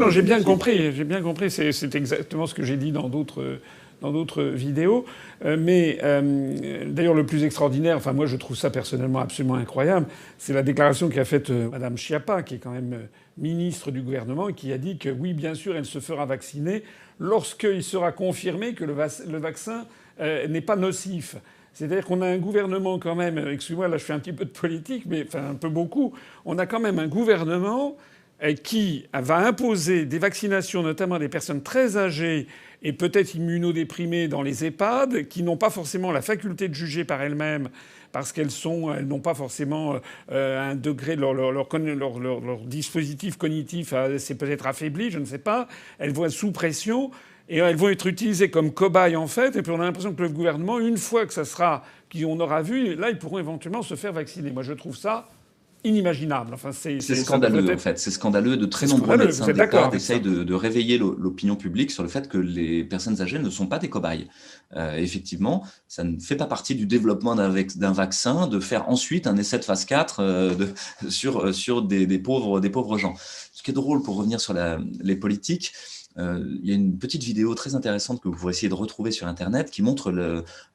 Non, j'ai bien compris. C'est exactement ce que j'ai dit dans d'autres vidéos. D'ailleurs, le plus extraordinaire, enfin moi je trouve ça personnellement absolument incroyable, c'est la déclaration qu'a faite Madame Schiappa, qui est quand même ministre du gouvernement, et qui a dit que oui, bien sûr, elle se fera vacciner lorsqu'il sera confirmé que le vaccin n'est pas nocif. C'est-à-dire qu'on a un gouvernement quand même, excusez-moi, là je fais un petit peu de politique, mais enfin un peu beaucoup, on a quand même un gouvernement qui va imposer des vaccinations, notamment à des personnes très âgées et peut-être immunodéprimées dans les EHPAD, qui n'ont pas forcément la faculté de juger par elles-mêmes parce elles n'ont pas forcément un degré, leur dispositif cognitif c'est peut-être affaibli, je ne sais pas. Elles vont être sous pression et elles vont être utilisées comme cobayes en fait. Et puis on a l'impression que le gouvernement, une fois que ça sera, qu'on aura vu, là ils pourront éventuellement se faire vacciner. Moi je trouve ça inimaginable. Enfin, C'est ça devrait scandaleux, en être. fait. C'est scandaleux. De très C'est nombreux scandaleux. médecins Vous êtes de d'accord l'EHPAD avec essayent ça? de réveiller l'opinion publique sur le fait que les personnes âgées ne sont pas des cobayes. Effectivement, ça ne fait pas partie du développement d'un vaccin de faire ensuite un essai de phase 4 sur des pauvres gens. Ce qui est drôle, pour revenir sur les politiques, il y a une petite vidéo très intéressante que vous pourrez essayer de retrouver sur Internet qui montre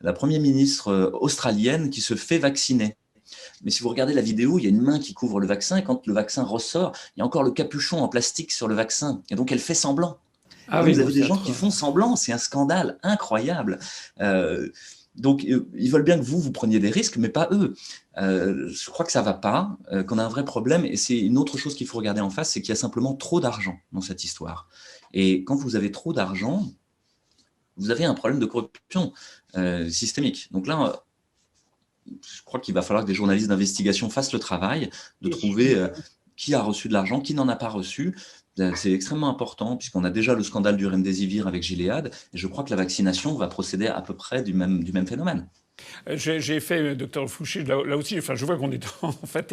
la première ministre australienne qui se fait vacciner. Mais si vous regardez la vidéo, il y a une main qui couvre le vaccin, et quand le vaccin ressort, il y a encore le capuchon en plastique sur le vaccin. Et donc elle fait semblant. Et Ah donc oui, vous non, avez des c'est gens qui atroce. font semblant, c'est un scandale incroyable. Euh, ils veulent bien que vous preniez des risques, mais pas eux. Je crois que ça va pas, qu'on a un vrai problème. Et c'est une autre chose qu'il faut regarder en face, c'est qu'il y a simplement trop d'argent dans cette histoire. Et quand vous avez trop d'argent, vous avez un problème de corruption systémique. Donc là, je crois qu'il va falloir que des journalistes d'investigation fassent le travail de trouver qui a reçu de l'argent, qui n'en a pas reçu. C'est extrêmement important puisqu'on a déjà le scandale du Remdesivir avec Gilead et je crois que la vaccination va procéder à peu près du même phénomène. J'ai fait Docteur Fouché là aussi. Enfin, je vois qu'on est en fait